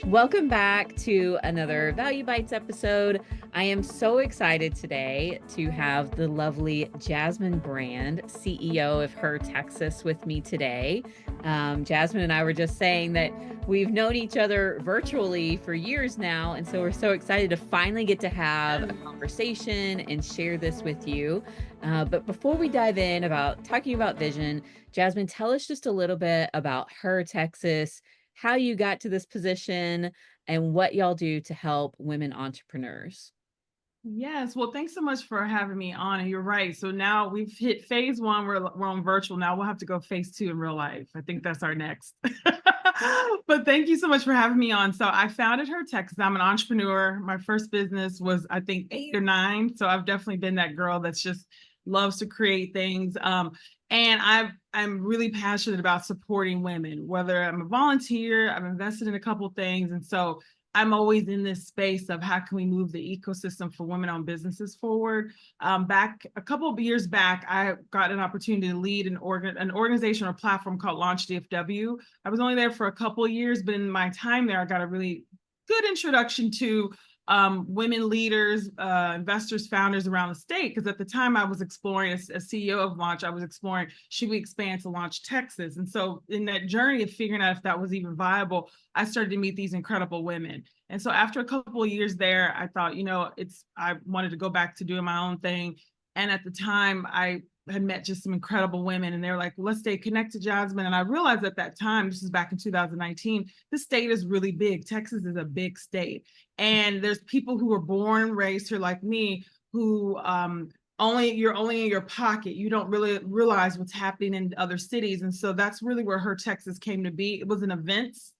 Welcome back to another Value Bytes episode. I am so excited today to have the lovely Jasmin Brand, CEO of Her Texas, with me today. Jasmin and I were just saying that we've known each other virtually for years now, and so we're so excited to finally get to have a conversation and share this with you. But before we dive in about talking about vision, Jasmin, tell us just a little bit about Her Texas, how you got to this position, and what y'all do to help women entrepreneurs. Yes, well, thanks so much for having me on. And you're right. So now we've hit phase one. We're on virtual. Now we'll have to go phase two in real life. I think that's our next. But thank you so much for having me on. So I founded Her Texas. I'm an entrepreneur. My first business was, I think, 8 or 9. So I've definitely been that girl that's just loves to create things. And I'm really passionate about supporting women, whether I'm a volunteer, I've invested in a couple things. And so I'm always in this space of how can we move the ecosystem for women-owned businesses forward. Back a couple of years back, I got an opportunity to lead an organization or platform called Launch DFW. I was only there for a couple of years, but in my time there, I got a really good introduction to women leaders, investors, founders around the state. Because at the time I was exploring, as CEO of Launch, I was exploring, should we expand to Launch Texas? And so in that journey of figuring out if that was even viable, I started to meet these incredible women. And so after a couple of years there, I thought, I wanted to go back to doing my own thing. And at the time, I had met just some incredible women, and they were like, let's stay connected, Jasmin. And I realized at that time, this is back in 2019, the state is really big. Texas is a big state. And there's people who were born and raised here like me who you're only in your pocket. You don't really realize what's happening in other cities. And so that's really where Her Texas came to be. It was an events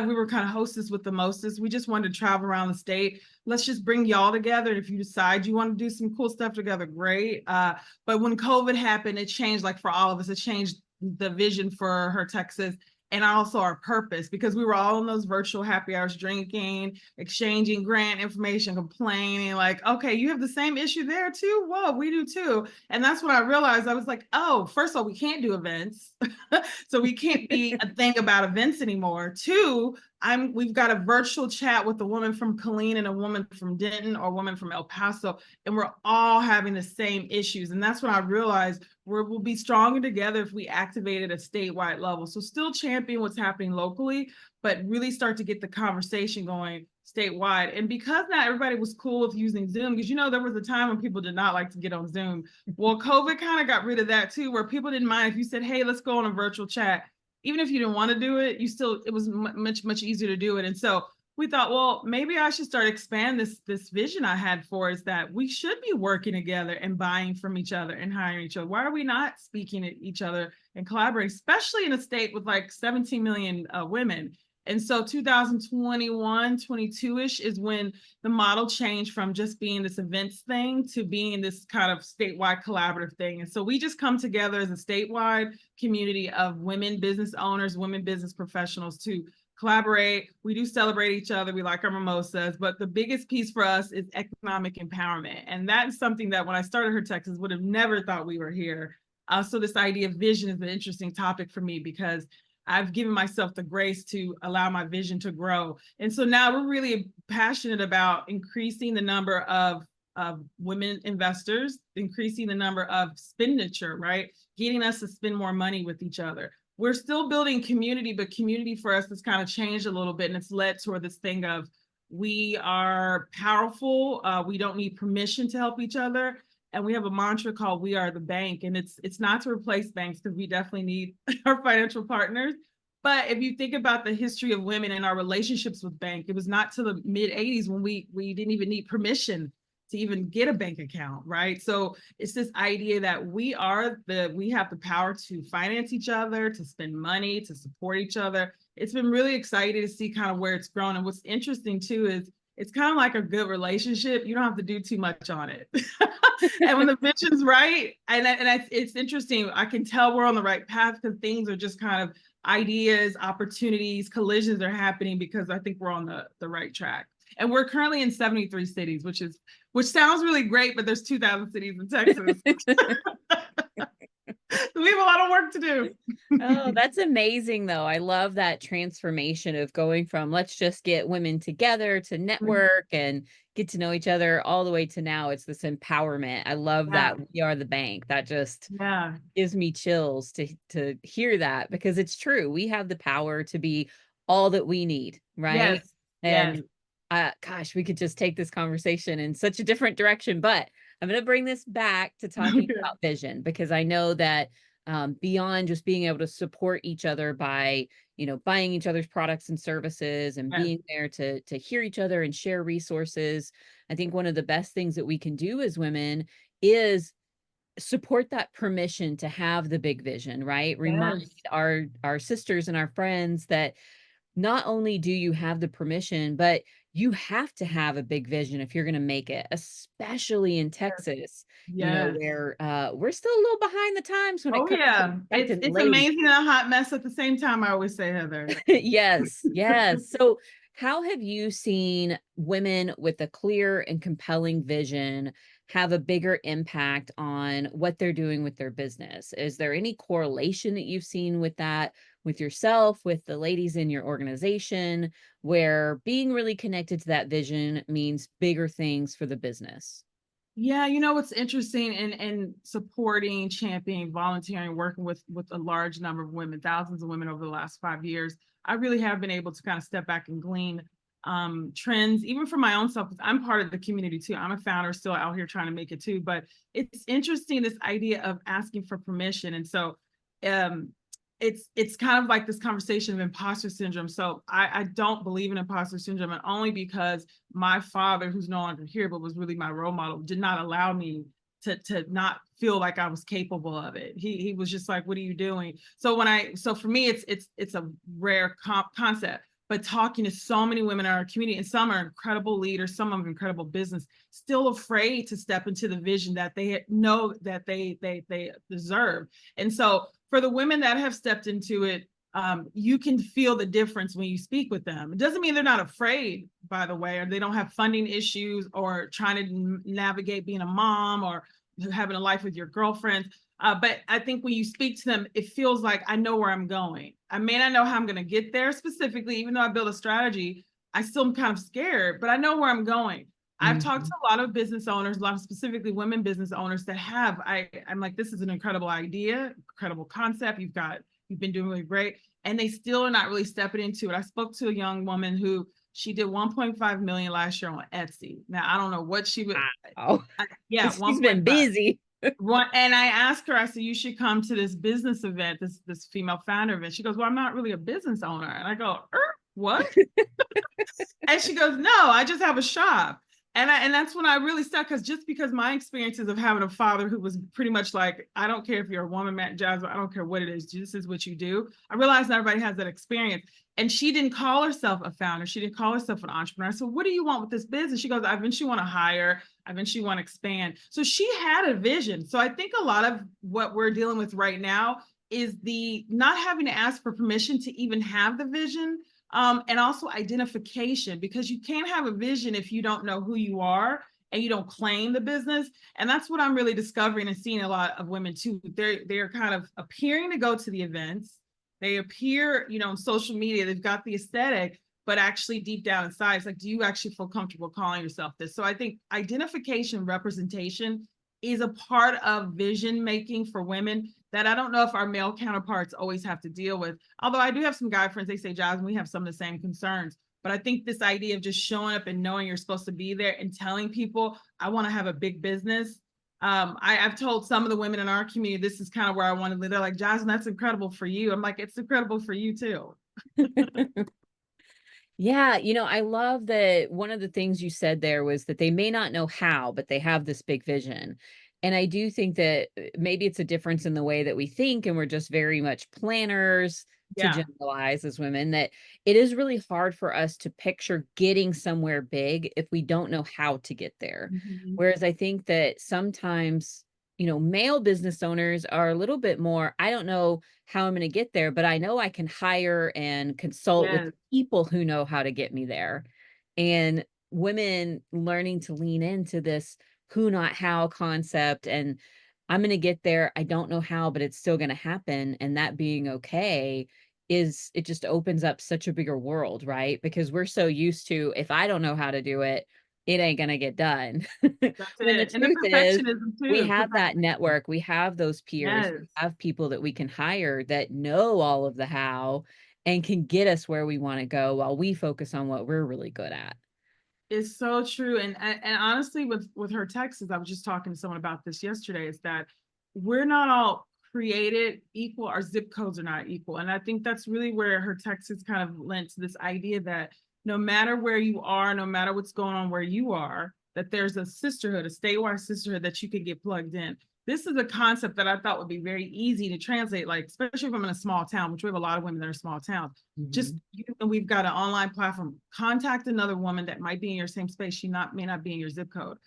we were kind of hostess with the mostest. We just wanted to travel around the state. Let's just bring y'all together. And if you decide you want to do some cool stuff together, great. But when COVID happened, it changed, like for all of us, it changed the vision for Her Texas and also our purpose, because we were all in those virtual happy hours, drinking, exchanging grant information, complaining, like, okay, you have the same issue there too? Whoa, we do too. And that's when I realized, I was like, oh, first of all, we can't do events. So we can't be a thing about events anymore. Two, we've got a virtual chat with a woman from Killeen and a woman from Denton or a woman from El Paso, and we're all having the same issues. And that's when I realized we'll be stronger together if we activate at a statewide level. So still champion what's happening locally, but really start to get the conversation going statewide. And because not everybody was cool with using Zoom, because there was a time when people did not like to get on Zoom. Well, COVID kind of got rid of that too, where people didn't mind if you said, hey, let's go on a virtual chat. Even if you didn't want to do it, it was much easier to do it. And so we thought, well, maybe I should start expand this vision I had for us, that we should be working together and buying from each other and hiring each other. Why are we not speaking at each other and collaborating, especially in a state with like 17 million women? And so 2021, 22-ish is when the model changed from just being this events thing to being this kind of statewide collaborative thing. And so we just come together as a statewide community of women business owners, women business professionals to collaborate. We do celebrate each other. We like our mimosas, but the biggest piece for us is economic empowerment. And that's something that when I started Her Texas would have never thought we were here. So this idea of vision is an interesting topic for me, because I've given myself the grace to allow my vision to grow. And so now we're really passionate about increasing the number of women investors, increasing the number of expenditure, right? Getting us to spend more money with each other. We're still building community, but community for us has kind of changed a little bit, and it's led toward this thing of we are powerful. We don't need permission to help each other. And we have a mantra called "We Are the Bank," and it's not to replace banks, because we definitely need our financial partners. But if you think about the history of women and our relationships with bank, it was not till the mid 80s when we didn't even need permission to even get a bank account, right? So it's this idea that we have the power to finance each other, to spend money, to support each other. It's been really exciting to see kind of where it's grown. And what's interesting too is it's kind of like a good relationship. You don't have to do too much on it. And when the vision's right, it's interesting, I can tell we're on the right path, because things are just kind of ideas, opportunities, collisions are happening, because I think we're on the right track. And we're currently in 73 cities, which sounds really great, but there's 2,000 cities in Texas. We have a lot of work to do. Oh, that's amazing, though. I love that transformation of going from let's just get women together to network and get to know each other all the way to now it's this empowerment. I love Yeah, that we are the bank. That just yeah, gives me chills to hear that because it's true. We have the power to be all that we need, right? yes, yes. And gosh, we could just take this conversation in such a different direction, but I'm going to bring this back to talking Okay. about vision because I know that beyond just being able to support each other by buying each other's products and services and Yes, being there to hear each other and share resources, I think one of the best things that we can do as women is support that permission to have the big vision, right? Remind yes. our sisters and our friends that not only do you have the permission, but you have to have a big vision if you're going to make it, especially in Texas, Yes. where we're still a little behind the times when it Oh comes to yeah. respecting It's ladies. amazing and a hot mess at the same time, I always say, Heather. Yes, yes. So, how have you seen women with a clear and compelling vision have a bigger impact on what they're doing with their business? Is there any correlation that you've seen with that, with yourself, with the ladies in your organization, where being really connected to that vision means bigger things for the business? Yeah, you know what's interesting in supporting, championing, volunteering, working with a large number of women, thousands of women over the last 5 years, I really have been able to kind of step back and glean trends, even for my own self, because I'm part of the community too. I'm a founder still out here trying to make it too. But it's interesting, this idea of asking for permission. And so um it's kind of like this conversation of imposter syndrome. So I don't believe in imposter syndrome, and only because my father, who's no longer here, but was really my role model, did not allow me to not feel like I was capable of it. He was just like, "What are you doing?" So for me, it's a rare concept. But talking to so many women in our community, and some are incredible leaders, some of incredible business, still afraid to step into the vision that they know that they deserve. And so for the women that have stepped into it, you can feel the difference when you speak with them. It doesn't mean they're not afraid, by the way, or they don't have funding issues or trying to navigate being a mom or having a life with your girlfriends. But I think when you speak to them, it feels like I know where I'm going. I may not know how I'm going to get there specifically, even though I build a strategy, I still am kind of scared, but I know where I'm going. I've talked to Mhm. a lot of business owners, a lot of specifically women business owners that have, I'm like, this is an incredible idea, incredible concept. You've been doing really great. And they still are not really stepping into it. I spoke to a young woman who she did 1.5 million last year on Etsy. Now, I don't know what she would, Wow. yeah, She's been 1.5. busy. One, and I asked her, I said, you should come to this business event, this female founder event. She goes, well, I'm not really a business owner. And I go, what? And she goes, no, I just have a shop. And that's when I really stuck, because just because my experiences of having a father who was pretty much like, I don't care if you're a woman, Matt Jasmine, I don't care what it is, this is what you do. I realized not everybody has that experience. And she didn't call herself a founder. She didn't call herself an entrepreneur. So what do you want with this business? She goes, I eventually want to hire. I eventually want to expand. So she had a vision. So I think a lot of what we're dealing with right now is the not having to ask for permission to even have the vision, and also identification, because you can't have a vision if you don't know who you are and you don't claim the business. And that's what I'm really discovering and seeing a lot of women too. They're kind of appearing to go to the events. They appear, on social media, they've got the aesthetic, but actually deep down inside, it's like, do you actually feel comfortable calling yourself this? So I think identification, representation is a part of vision making for women that I don't know if our male counterparts always have to deal with. Although I do have some guy friends, they say, Jasmine, we have some of the same concerns. But I think this idea of just showing up and knowing you're supposed to be there and telling people, I want to have a big business. I've told some of the women in our community, this is kind of where I want to live. They're like, Jasmine, that's incredible for you. I'm like, it's incredible for you too. Yeah, I love that one of the things you said there was that they may not know how, but they have this big vision. And I do think that maybe it's a difference in the way that we think, and we're just very much planners to Yeah. generalize as women, that it is really hard for us to picture getting somewhere big if we don't know how to get there. Mhm. Whereas I think that sometimes, male business owners are a little bit more, I don't know how I'm going to get there, but I know I can hire and consult with Yes. people who know how to get me there. And women learning to lean into this who not how concept. And I'm going to get there. I don't know how, but it's still going to happen. And that being okay it just opens up such a bigger world, right? Because we're so used to, if I don't know how to do it, it ain't going to get done. That's When the it. And the truth is, perfectionism we too. have that network, we have those peers, we Yes. have people that we can hire that know all of the how and can get us where we want to go while we focus on what we're really good at. It's so true. And honestly, with her Texas, I was just talking to someone about this yesterday, is that we're not all created equal. Our zip codes are not equal. And I think that's really where her Texas kind of lent to this idea that no matter where you are, no matter what's going on where you are, that there's a sisterhood, a statewide sisterhood that you can get plugged in. This is a concept that I thought would be very easy to translate, like, especially if I'm in a small town, which we have a lot of women that are small towns. Just, and we've got an online platform. Contact another woman that might be in your same space. She may not be in your zip code.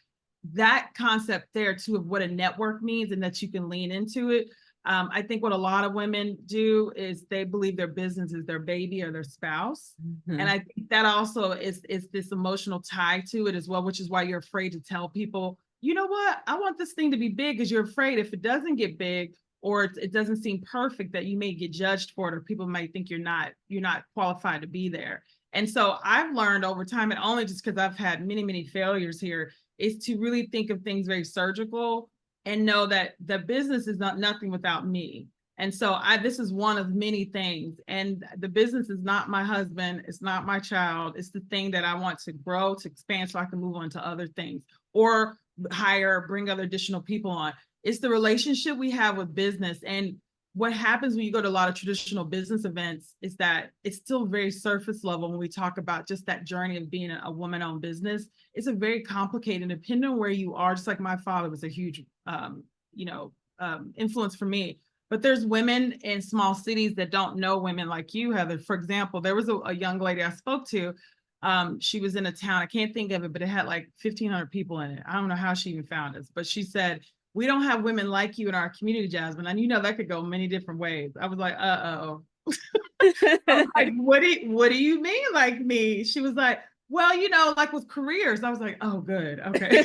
That concept there too, of what a network means, and that you can lean into it. I think what a lot of women do is they believe their business is their baby or their spouse. And I think that also is this emotional tie to it as well, which is why you're afraid to tell people, you know what, I want this thing to be big, because you're afraid if it doesn't get big, or it doesn't seem perfect, that you may get judged for it, or people might think you're not qualified to be there. And so I've learned over time, and only just because I've had many failures here, is to really think of things very surgical and know that the business is not nothing without me. And so this is one of many things. And the business is not my husband, it's not my child, it's the thing that I want to grow, to expand, so I can move on to other things, or hire, bring other additional people on. It's the relationship we have with business. And what happens when you go to a lot of traditional business events is that it's still very surface level when we talk about just that journey of being a woman-owned business. It's a very complicated, depending on where you are. Just like my father was a huge, influence for me. But there's women in small cities that don't know women like you, Heather. For example, there was a young lady I spoke to. She was in a town, I can't think of it, but it had like 1,500 people in it. I don't know how she even found us, but she said, we don't have women like you in our community, Jasmine. And that could go many different ways. I was like, uh-oh. Like, what do you mean like me? She was like, well, like with careers. I was like, oh, good. Okay.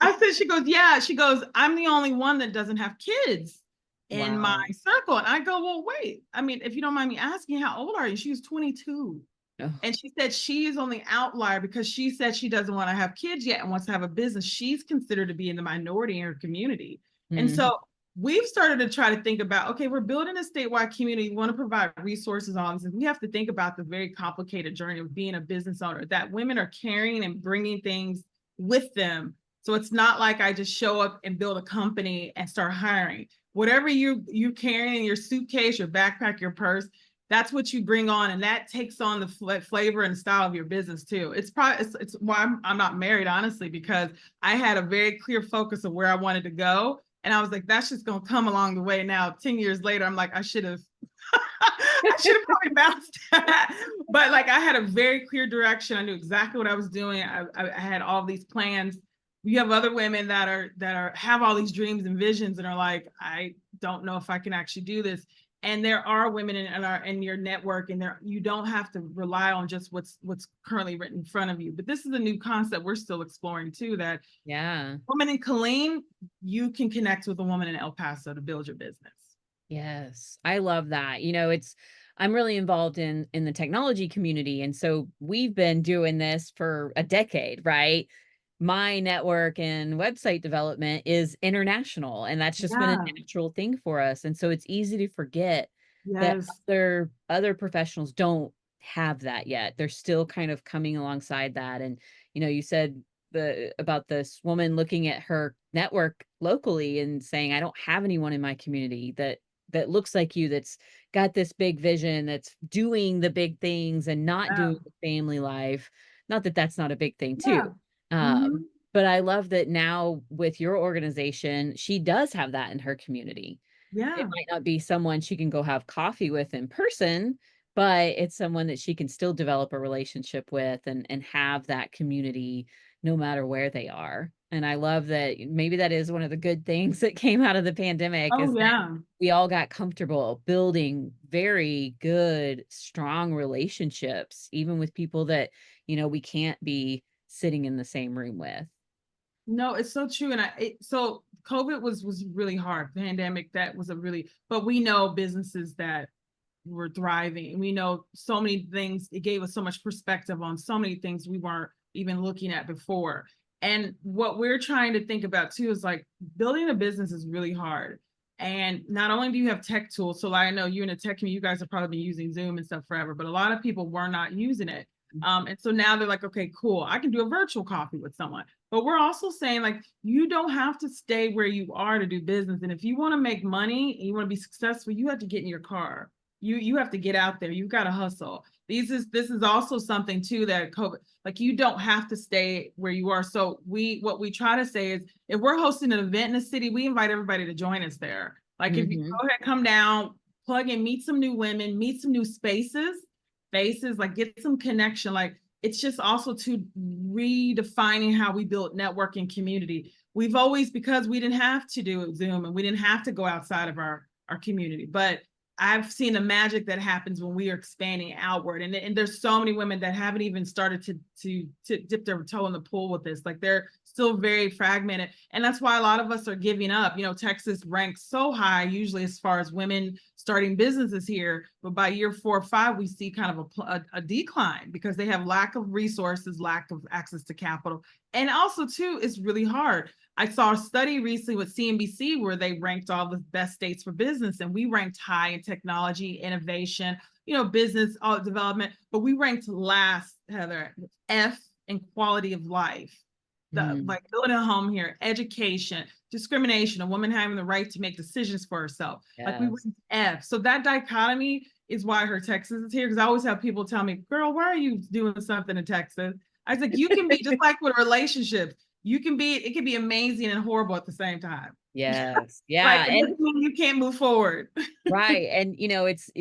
I said, she goes, yeah. She goes, I'm the only one that doesn't have kids in my Wow. circle. And I go, well, wait. I mean, if you don't mind me asking, how old are you? She was 22. Oh. And she said she's on the outlier because she said she doesn't want to have kids yet and wants to have a business. She's considered to be in the minority in her community. And so we've started to try to think about, okay, we're building a statewide community. We want to provide resources on this. And we have to think about the very complicated journey of being a business owner, that women are carrying and bringing things with them. So it's not like I just show up and build a company and start hiring. Whatever you're carrying in your suitcase, your backpack, your purse, that's what you bring on, and that takes on the flavor and style of your business too. It's probably it's why I'm not married, honestly, because I had a very clear focus of where I wanted to go, and I was like, that's just gonna come along the way. Now 10 years later, I'm like, I should have probably bounced that. But like, I had a very clear direction. I knew exactly what I was doing. I had all these plans. You have other women that have all these dreams and visions and are like, I don't know if I can actually do this. And there are women in your network, and you don't have to rely on just what's currently written in front of you. But this is a new concept we're still exploring too, that woman in Killeen, you can connect with a woman in El Paso to build your business. Yes, I love that. I'm really involved in the technology community, and so we've been doing this for a decade, right? My network and website development is international, and that's just been a Yeah. natural thing for us. And so it's easy to forget that Yes. other professionals don't have that yet. They're still kind of coming alongside that. And you said about this woman looking at her network locally and saying, I don't have anyone in my community that looks like you, that's got this big vision, that's doing the big things and not Yeah. doing the family life. Not that that's not a big thing too. Yeah. Mhm. But I love that now with your organization, she does have that in her community. It Yeah. might not be someone she can go have coffee with in person, but it's someone that she can still develop a relationship with and have that community no matter where they are. And I love that maybe that is one of the good things that came out of the pandemic, Oh is that yeah. we all got comfortable building very good, strong relationships, even with people that, we can't be sitting in the same room with. No, it's so true. And so COVID was really hard. Pandemic, that was a really, but we know businesses that were thriving. We know so many things. It gave us so much perspective on so many things we weren't even looking at before. And what we're trying to think about too is like building a business is really hard. And not only do you have tech tools, so like I know you in the tech community, you guys have probably been using Zoom and stuff forever, but a lot of people were not using it. And so now they're like, okay, cool, I can do a virtual coffee with someone. But we're also saying like, you don't have to stay where you are to do business. And if you want to make money and you want to be successful, you have to get in your car. You have to get out there. You've got to hustle. This is also something too that COVID, like you don't have to stay where you are. So what we try to say is if we're hosting an event in a city, we invite everybody to join us there. Like if you go ahead, come down, plug in, meet some new women, meet some new faces, like get some connection. Like it's just also to redefining how we build networking community. We've always, because we didn't have to do Zoom and we didn't have to go outside of our community, but I've seen the magic that happens when we are expanding outward. And there's so many women that haven't even started to dip their toe in the pool with this. Like they're still very fragmented. And that's why a lot of us are giving up. You know, Texas ranks so high, usually as far as women starting businesses here. But by year 4 or 5, we see kind of a decline because they have lack of resources, lack of access to capital. And also, too, it's really hard. I saw a study recently with CNBC where they ranked all the best states for business, and we ranked high in technology, innovation, business development, but we ranked last, Heather, F in quality of life. Like building a home here, education, discrimination, a woman having the right to make decisions for herself. Yes. Like we ranked F. So that dichotomy is why her Texas is here. Because I always have people tell me, girl, why are you doing something in Texas? I was like, you can be just like with relationships. It can be amazing and horrible at the same time. Yes. Yeah. Like, and you can't move forward. Right. And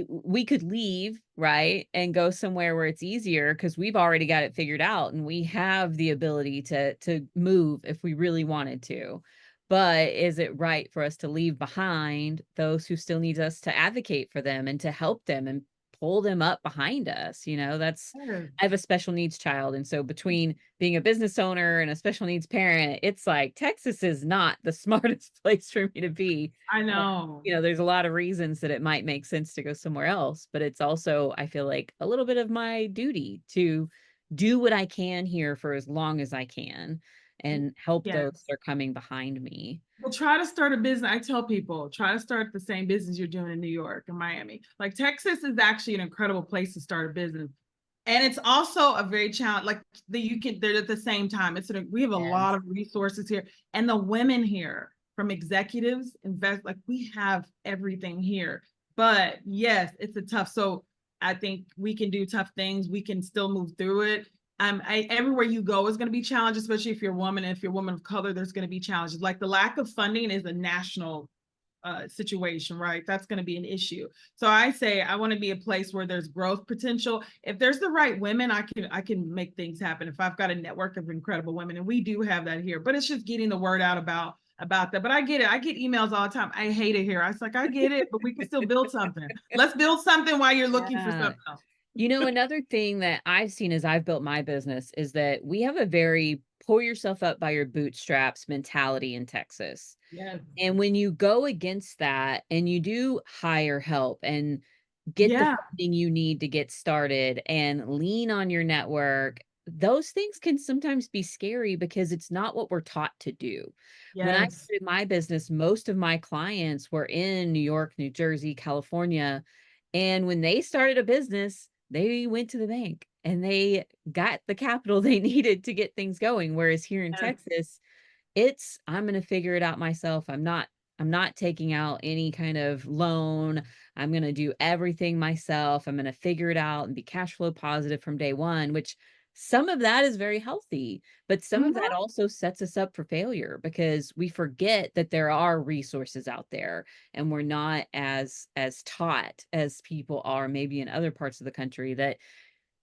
we could leave, right, and go somewhere where it's easier because we've already got it figured out and we have the ability to move if we really wanted to. But is it right for us to leave behind those who still need us to advocate for them and to help them and pull them up behind us? I have a special needs child. And so between being a business owner and a special needs parent, it's like Texas is not the smartest place for me to be. I know. There's a lot of reasons that it might make sense to go somewhere else, but it's also, I feel like, a little bit of my duty to do what I can here for as long as I can and help those that are coming behind me. Well, try to start a business. I tell people, try to start the same business you're doing in New York and Miami. Like Texas is actually an incredible place to start a business. And it's also a very challenge, like they're at the same time. We have a lot of resources here, and the women here, from executives, like we have everything here. But yes, it's a tough. So I think we can do tough things. We can still move through it. Everywhere you go is going to be challenges, especially if you're a woman. If you're a woman of color, there's going to be challenges. Like the lack of funding is a national situation, right? That's going to be an issue. So I say I want to be a place where there's growth potential. If there's the right women, I can make things happen. If I've got a network of incredible women, and we do have that here, but it's just getting the word out about that. But I get it. I get emails all the time. I hate it here. I was like, I get it, but we can still build something. Let's build something while you're looking for something else. Another thing that I've seen as I've built my business is that we have a very pull yourself up by your bootstraps mentality in Texas. Yes. And when you go against that and you do hire help and get the funding you need to get started and lean on your network, those things can sometimes be scary because it's not what we're taught to do. When I started my business, most of my clients were in New York, New Jersey, California. And when they started a business, they went to the bank and they got the capital they needed to get things going. Whereas here in Texas, I'm going to figure it out myself. I'm not taking out any kind of loan. I'm going to do everything myself. I'm going to figure it out and be cash flow positive from day one, which some of that is very healthy, but some of that also sets us up for failure because we forget that there are resources out there and we're not as taught as people are maybe in other parts of the country that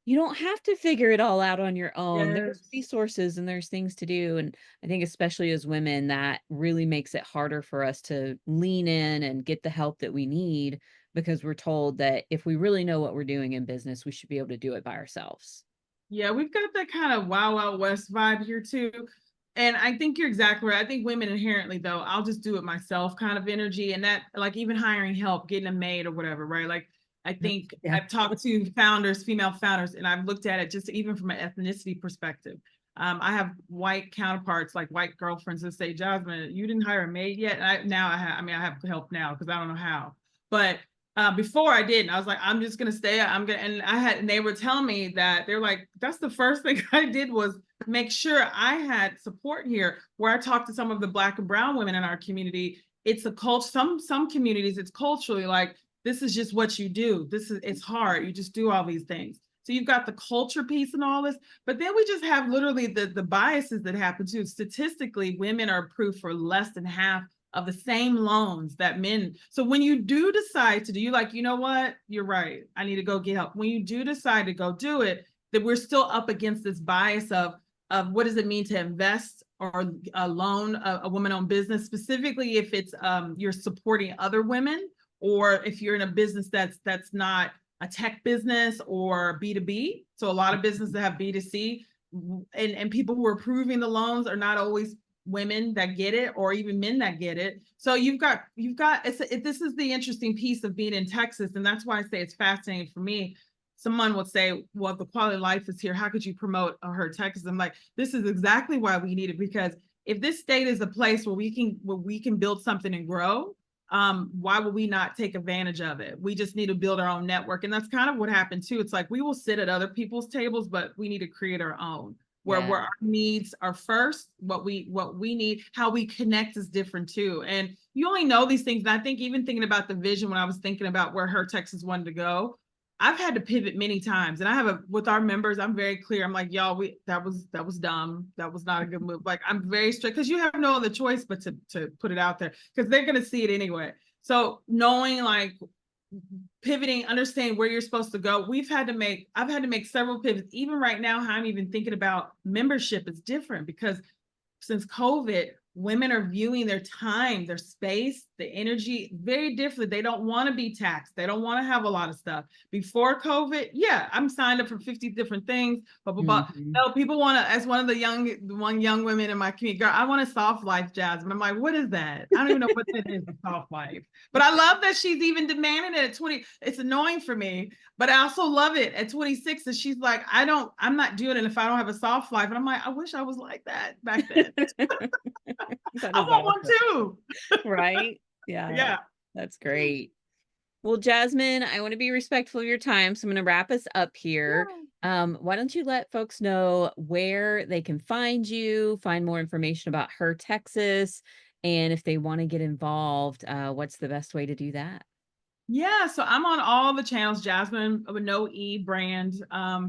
you don't have to figure it all out on your own. There's resources and there's things to do. And I think especially as women, that really makes it harder for us to lean in and get the help that we need because we're told that if we really know what we're doing in business, we should be able to do it by ourselves. Yeah, we've got that kind of Wild Wild West vibe here too. And I think you're exactly right. I think women inherently, though, I'll just do it myself kind of energy. And that, like, even hiring help, getting a maid or whatever, right? Like, I think Yeah. I've talked to founders, female founders, and I've looked at it just even from an ethnicity perspective. I have white counterparts, like white girlfriends, that say, Jasmine, you didn't hire a maid yet. And I have help now because I don't know how. But before I didn't. I was like, I'm just gonna stay. And they were telling me that they're like, that's the first thing I did was make sure I had support here. Where I talked to some of the Black and brown women in our community, it's a culture. Some communities, it's culturally like, this is just what you do. It's hard. You just do all these things. So you've got the culture piece and all this, but then we just have literally the biases that happen too. Statistically, women are approved for less than half of the same loans that men. So when you do decide to do, you like, you know what, you're right, I need to go get help. When you do decide to go do it, that we're still up against this bias of what does it mean to invest or loan a woman-owned business, specifically if it's you're supporting other women, or if you're in a business that's not a tech business or B2B. So a lot of businesses that have B2C, and people who are approving the loans are not always women that get it, or even men that get it. So this is the interesting piece of being in Texas. And that's why I say it's fascinating for me. Someone would say, well, the quality of life is here, how could you promote her Texas? I'm like, this is exactly why we need it, because if this state is a place where we can build something and grow, why would we not take advantage of it? We just need to build our own network. And that's kind of what happened too. It's like we will sit at other people's tables, but we need to create our own, where our needs are first, what we need, how we connect is different too. And you only know these things. And I think even thinking about the vision, when I was thinking about where Her Texas wanted to go, I've had to pivot many times. And I have with our members, I'm very clear. I'm like, y'all, that was dumb. That was not a good move. Like, I'm very strict, because you have no other choice but to put it out there, because they're going to see it anyway. So knowing, like, pivoting, understanding where you're supposed to go. I've had to make several pivots. Even right now, how I'm even thinking about membership is different, because since COVID, women are viewing their time, their space, the energy very differently. They don't want to be taxed. They don't want to have a lot of stuff. Before COVID, yeah, I'm signed up for 50 different things, blah, blah, blah. No, people want to, as one of the young women in my community, girl, I want a soft life, Jasmine. I'm like, what is that? I don't even know what that is, a soft life. But I love that she's even demanding it at 20. It's annoying for me, but I also love it at 26. And she's like, I'm not doing it if I don't have a soft life. And I'm like, I wish I was like that back then. I want one too. Right? Yeah. Yeah. That's great. Well, Jasmine, I want to be respectful of your time, so I'm going to wrap us up here. Why don't you let folks know where they can find you, find more information about Her Texas, and if they want to get involved, what's the best way to do that? Yeah, so I'm on all the channels, Jasmin with no E Brand.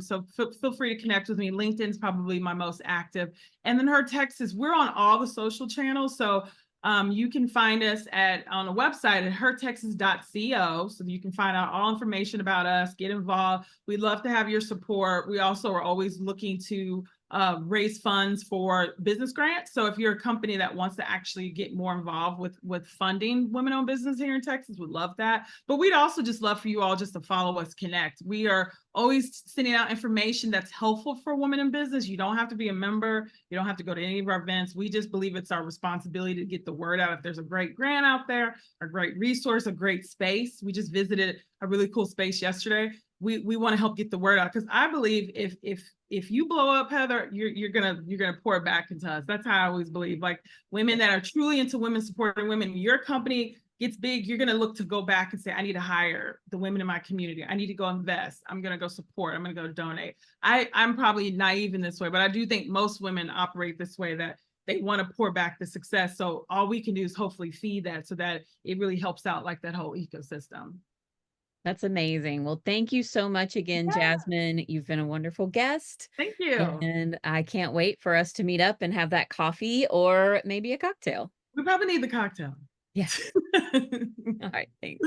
So feel free to connect with me. LinkedIn's probably my most active. And then Her Texas, we're on all the social channels. So you can find us on the website at hertexas.co. So you can find out all information about us, get involved. We'd love to have your support. We also are always looking to raise funds for business grants. So if you're a company that wants to actually get more involved with funding women-owned business here in Texas, we'd love that. But we'd also just love for you all just to follow us, connect. We are always sending out information that's helpful for women in business. You don't have to be a member. You don't have to go to any of our events. We just believe it's our responsibility to get the word out. If there's a great grant out there, a great resource, a great space. We just visited a really cool space yesterday. We want to help get the word out, because I believe if you blow up, Heather, you're gonna pour it back into us. That's how I always believe. Like, women that are truly into women, supporting women, your company gets big, you're gonna look to go back and say, I need to hire the women in my community. I need to go invest. I'm gonna go support. I'm gonna go donate. I'm probably naive in this way, but I do think most women operate this way, that they want to pour back the success. So all we can do is hopefully feed that, so that it really helps out, like, that whole ecosystem. That's amazing. Well, thank you so much again, Jasmine. You've been a wonderful guest. Thank you. And I can't wait for us to meet up and have that coffee or maybe a cocktail. We probably need the cocktail. Yes. All right. Thanks.